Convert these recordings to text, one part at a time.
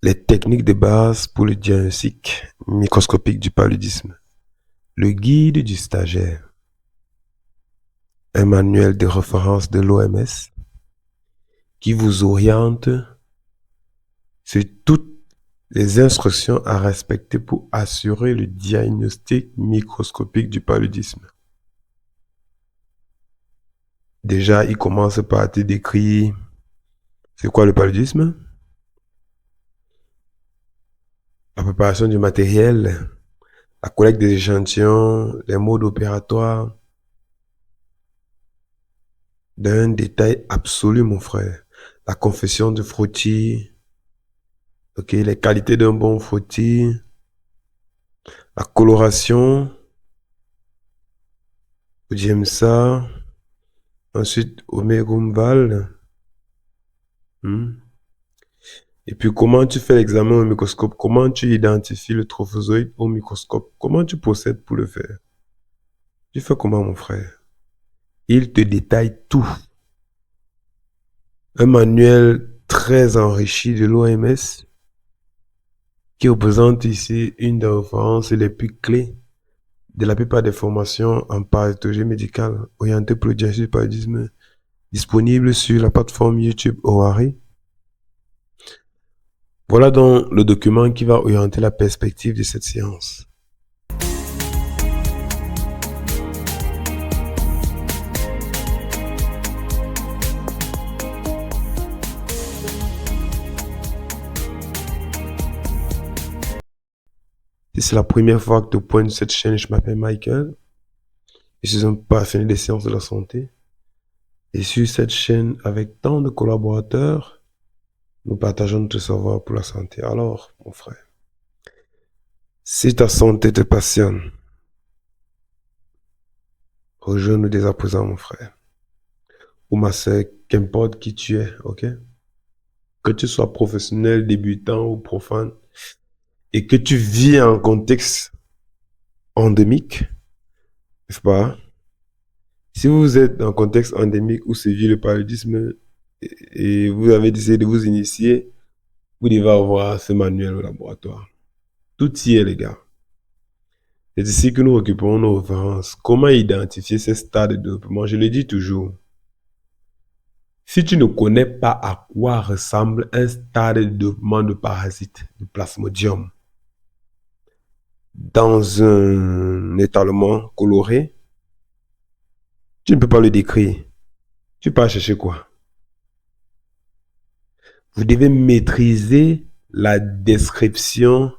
Les techniques de base pour le diagnostic microscopique du paludisme. Le guide du stagiaire. Un manuel de référence de l'OMS qui vous oriente sur toutes les instructions à respecter pour assurer le diagnostic microscopique du paludisme. Déjà, il commence par te décrire c'est quoi le paludisme, la préparation du matériel, la collecte des échantillons, les modes opératoires, d'un détail absolu, mon frère. La confession de frottis, ok, les qualités d'un bon frottis, la coloration, j'aime ça. Ensuite, Omerumbal. Et puis, comment tu fais l'examen au microscope? Comment tu identifies le trophozoïde au microscope? Comment tu procèdes pour le faire? Tu fais comment, mon frère? Il te détaille tout. Un manuel très enrichi de l'OMS qui représente ici une des références les plus clés de la plupart des formations en parasitologie médicale orientées pour le diagnostic du paludisme disponibles sur la plateforme YouTube Owari. Voilà donc le document qui va orienter la perspective de cette séance. Si c'est la première fois que tu pointes sur cette chaîne, je m'appelle Michael. Je suis un passionné des sciences de la santé. Et sur cette chaîne, avec tant de collaborateurs, nous partageons notre savoir pour la santé. Alors, mon frère, si ta santé te passionne, rejoins-nous dès à présent, mon frère. Ou ma soeur, qu'importe qui tu es, ok? Que tu sois professionnel, débutant ou profane, et que tu vis en contexte endémique, n'est-ce pas? Si vous êtes dans un contexte endémique où sévit le paludisme et vous avez décidé de vous initier, vous devez avoir ce manuel au laboratoire. Tout y est, les gars. C'est ici que nous récupérons nos références. Comment identifier ces stades de développement? Je le dis toujours. Si tu ne connais pas à quoi ressemble un stade de développement de parasite, de plasmodium, dans un étalement coloré, tu ne peux pas le décrire. Tu peux chercher quoi? Vous devez maîtriser la description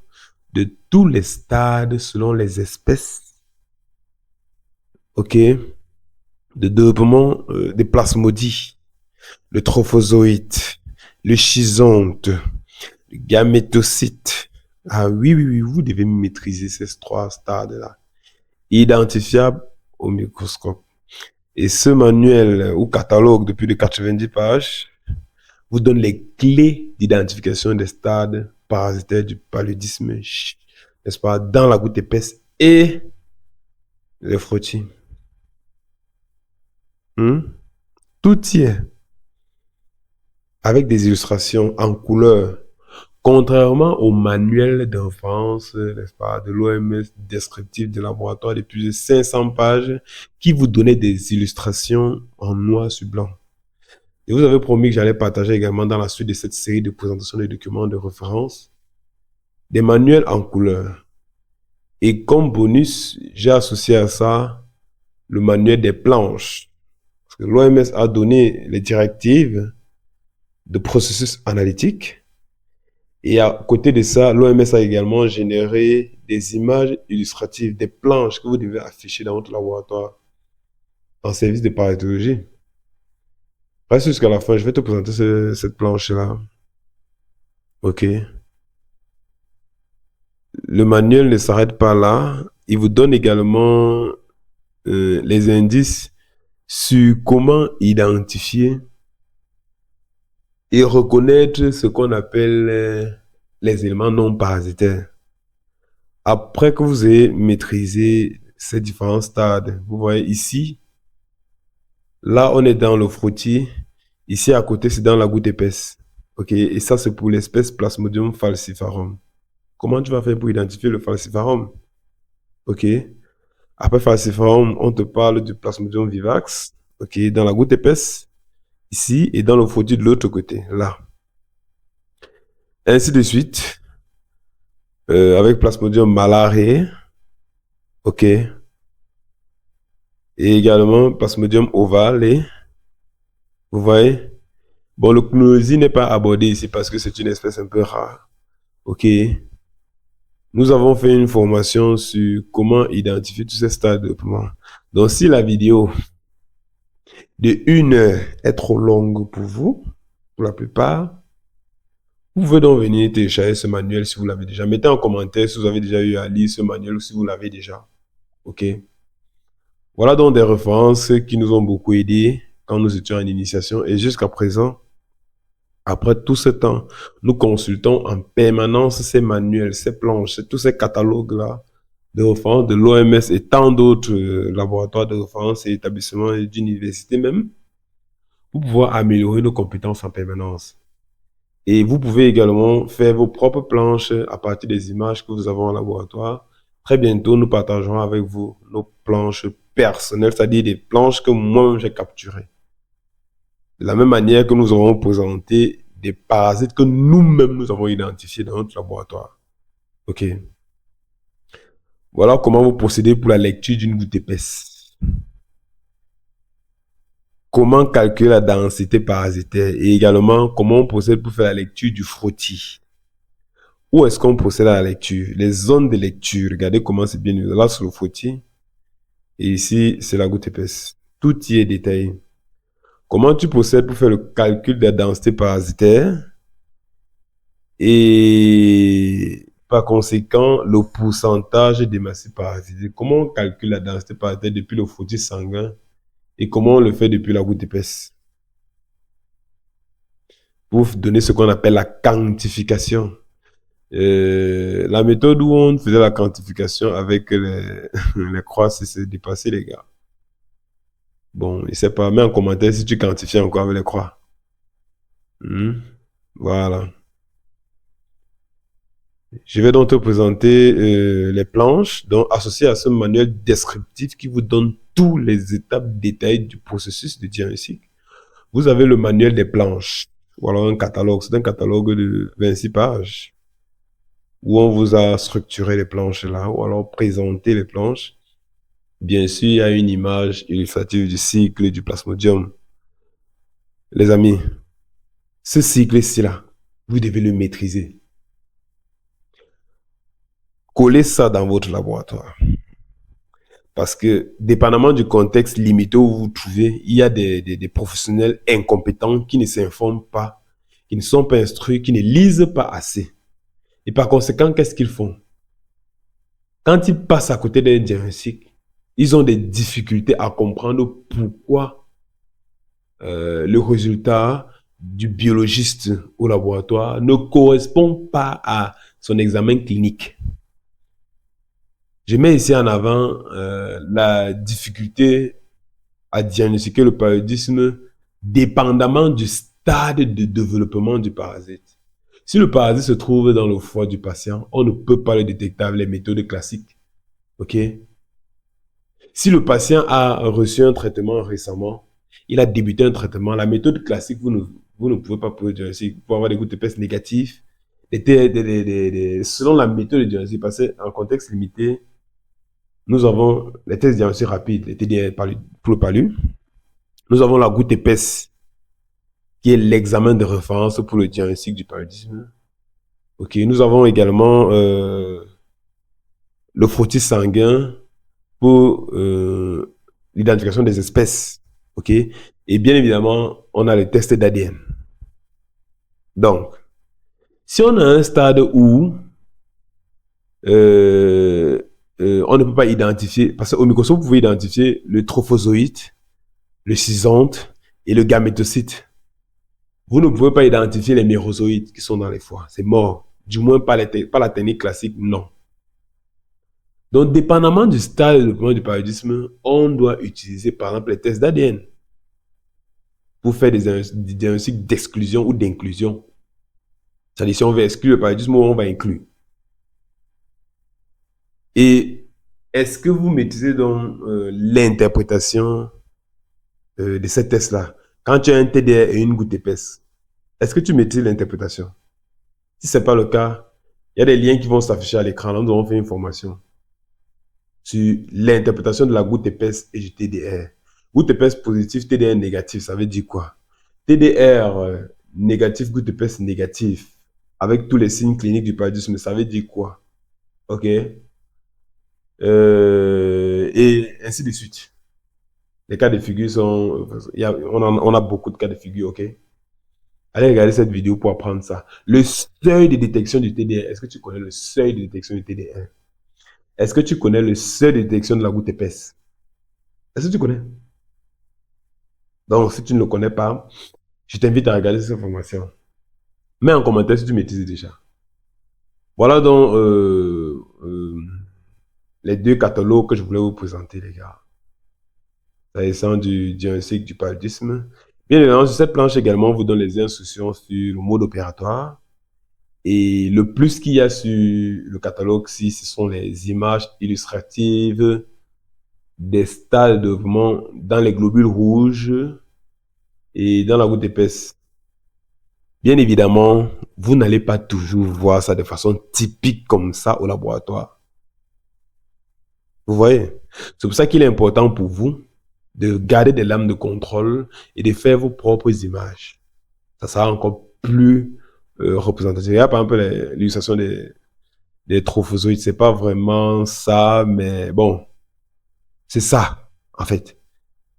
de tous les stades selon les espèces, ok, de développement des plasmodies, le trophozoïte, le schizonte, le gamétocyte. Ah oui, oui, oui, vous devez maîtriser ces trois stades-là, identifiables au microscope. Et ce manuel ou catalogue de plus de 90 pages vous donne les clés d'identification des stades parasitaires du paludisme, n'est-ce pas, dans la goutte épaisse et les frottis. Tout y est. Avec des illustrations en couleur. Contrairement au manuel de référence, n'est-ce pas, de l'OMS descriptif de laboratoire de plus de 500 pages qui vous donnait des illustrations en noir sur blanc. Et vous avez promis que j'allais partager également dans la suite de cette série de présentations de documents de référence des manuels en couleur. Et comme bonus, j'ai associé à ça le manuel des planches. Parce que l'OMS a donné les directives de processus analytiques. Et à côté de ça, l'OMS a également généré des images illustratives, des planches que vous devez afficher dans votre laboratoire en service de parasitologie. Reste jusqu'à la fin, je vais te présenter cette planche-là. Ok. Le manuel ne s'arrête pas là. Il vous donne également les indices sur comment identifier et reconnaître ce qu'on appelle les éléments non parasitaires. Après que vous ayez maîtrisé ces différents stades, vous voyez ici, là on est dans le frottis, ici à côté c'est dans la goutte épaisse. Ok, et ça, c'est pour l'espèce Plasmodium falciparum. Comment tu vas faire pour identifier le falciparum? Ok. Après falciparum, on te parle du Plasmodium vivax. Ok, dans la goutte épaisse, ici, et dans le frottis de l'autre côté, là. Ainsi de suite, avec Plasmodium malariae. Ok. Et également Plasmodium ovale. Vous voyez? Bon, le clonazine n'est pas abordé ici parce que c'est une espèce un peu rare. Ok. Nous avons fait une formation sur comment identifier tous ces stades de développement. Donc, si la vidéo de 1 heure est trop longue pour vous, pour la plupart, vous pouvez donc venir télécharger ce manuel si vous l'avez déjà. Mettez en commentaire si vous avez déjà eu à lire ce manuel ou si vous l'avez déjà. Ok. Voilà donc des références qui nous ont beaucoup aidés quand nous étions en initiation. Et jusqu'à présent, après tout ce temps, nous consultons en permanence ces manuels, ces planches, tous ces catalogues-là de référence de l'OMS et tant d'autres laboratoires de référence et établissements d'université même, pour pouvoir améliorer nos compétences en permanence. Et vous pouvez également faire vos propres planches à partir des images que vous avez en laboratoire. Très bientôt, nous partagerons avec vous nos planches personnelles, c'est-à-dire des planches que moi-même j'ai capturées. De la même manière que nous aurons présenté des parasites que nous-mêmes nous avons identifiés dans notre laboratoire. Ok. Voilà comment vous procédez pour la lecture d'une goutte épaisse. Comment calculer la densité parasitaire et également comment on procède pour faire la lecture du frottis. Où est-ce qu'on procède à la lecture? Les zones de lecture. Regardez comment c'est bien. Là, sur le frottis. Et ici, c'est la goutte épaisse. Tout y est détaillé. Comment tu procèdes pour faire le calcul de la densité parasitaire? Et par conséquent, le pourcentage des massifs parasités. Comment on calcule la densité parasitaire depuis le frottis sanguin et comment on le fait depuis la goutte épaisse? Pour donner ce qu'on appelle la quantification. La méthode où on faisait la quantification avec les croix, c'est dépassé, les gars. Bon, je sais pas, mets en commentaire si tu quantifies encore avec les croix. Voilà. Je vais donc te présenter les planches donc, associées à ce manuel descriptif qui vous donne tous les étapes détaillées du processus de diagnostic. Vous avez le manuel des planches. Voilà un catalogue. C'est un catalogue de 26 pages où on vous a structuré les planches là, ou alors présenté les planches. Bien sûr, il y a une image illustrative du cycle du plasmodium. Les amis, ce cycle-ci là, vous devez le maîtriser. Collez ça dans votre laboratoire. Parce que, dépendamment du contexte limité où vous vous trouvez, il y a des professionnels incompétents qui ne s'informent pas, qui ne sont pas instruits, qui ne lisent pas assez. Et par conséquent, qu'est-ce qu'ils font? Quand ils passent à côté d'un diagnostic, ils ont des difficultés à comprendre pourquoi le résultat du biologiste au laboratoire ne correspond pas à son examen clinique. Je mets ici en avant la difficulté à diagnostiquer le paludisme dépendamment du stade de développement du parasite. Si le parasite se trouve dans le foie du patient, on ne peut pas le détecter avec les méthodes classiques. Ok? Si le patient a reçu un traitement récemment, il a débuté un traitement, la méthode classique, vous ne pouvez pas poser diagnostic. Vous pouvez avoir des gouttes épaisses négatives. Selon la méthode de diagnostic, parce qu'en contexte limité, nous avons les tests diagnostiques rapides, les TDR pour le palu. Nous avons la goutte épaisse, qui est l'examen de référence pour le diagnostic du paludisme. Ok, nous avons également le frottis sanguin pour l'identification des espèces. Ok, et bien évidemment, on a les tests d'ADN. Donc, si on a un stade où on ne peut pas identifier, parce qu'au microscope, vous pouvez identifier le trophozoïte, le schizonte et le gamétocyte. Vous ne pouvez pas identifier les mérozoïdes qui sont dans les foies. C'est mort. Du moins, pas la technique classique, non. Donc, dépendamment du stade de développement du paludisme, on doit utiliser, par exemple, les tests d'ADN pour faire des diagnostics d'exclusion ou d'inclusion. C'est-à-dire, si on veut exclure le paludisme, on va inclure. Et est-ce que vous maîtrisez donc l'interprétation de ces tests-là? Quand tu as un TDR et une goutte épaisse, est-ce que tu maîtrises l'interprétation? Si ce n'est pas le cas, il y a des liens qui vont s'afficher à l'écran. Là, nous avons fait une formation sur l'interprétation de la goutte épaisse et du TDR. Goutte épaisse positive, TDR négatif, ça veut dire quoi? TDR négatif, goutte épaisse négatif, avec tous les signes cliniques du paludisme, ça veut dire quoi? OK? Et ainsi de suite. Les cas de figure sont... on a beaucoup de cas de figure, OK? Allez regarder cette vidéo pour apprendre ça. Le seuil de détection du TDR. Est-ce que tu connais le seuil de détection du TDR? Est-ce que tu connais le seuil de détection de la goutte épaisse? Est-ce que tu connais? Donc, si tu ne le connais pas, je t'invite à regarder cette information. Mets en commentaire si tu maîtrises déjà. Voilà donc les deux catalogues que je voulais vous présenter, les gars. S'agissant du diagnostic du paludisme. Bien évidemment, sur cette planche également, on vous donne les instructions sur le mode opératoire. Et le plus qu'il y a sur le catalogue-ci, ce sont les images illustratives des stades de mouvement dans les globules rouges et dans la goutte épaisse. Bien évidemment, vous n'allez pas toujours voir ça de façon typique comme ça au laboratoire. Vous voyez? C'est pour ça qu'il est important pour vous de garder des lames de contrôle et de faire vos propres images. Ça sera encore plus représentatif. Il y a par exemple l'illustration des trophozoïdes. C'est pas vraiment ça, mais bon, c'est ça, en fait.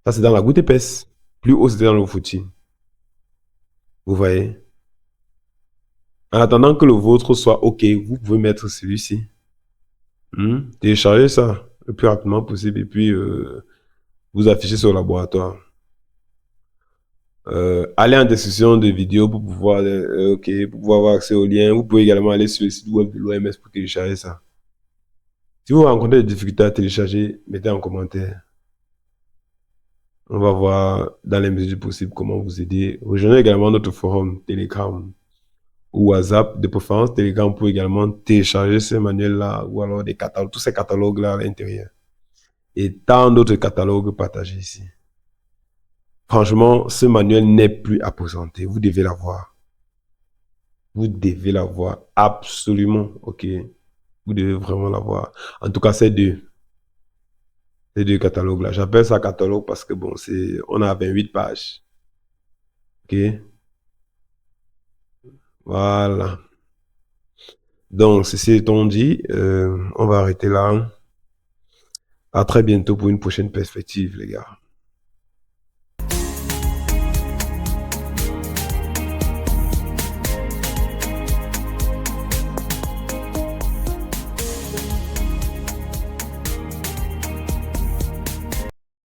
Ça, c'est dans la goutte épaisse. Plus haut, c'était dans le footing. Vous voyez? En attendant que le vôtre soit OK, vous pouvez mettre celui-ci. Téléchargez ça le plus rapidement possible et puis vous affichez sur le laboratoire. Allez en description de vidéo pour pouvoir, pour pouvoir avoir accès au lien. Vous pouvez également aller sur le site web de l'OMS pour télécharger ça. Si vous rencontrez des difficultés à télécharger, mettez en commentaire. On va voir dans les mesures possibles comment vous aider. Rejoignez également notre forum Telegram ou WhatsApp, de préférence Telegram, pour également télécharger ces manuels-là ou alors des catalogues, tous ces catalogues-là à l'intérieur. Et tant d'autres catalogues partagés ici. Franchement, ce manuel n'est plus à présenter. Vous devez l'avoir. Vous devez l'avoir absolument, OK? Vous devez vraiment l'avoir. En tout cas, ces deux catalogues-là. J'appelle ça catalogue parce que bon, on a 28 pages. OK? Voilà. Donc, ceci étant dit, on va arrêter là. À très bientôt pour une prochaine perspective, les gars.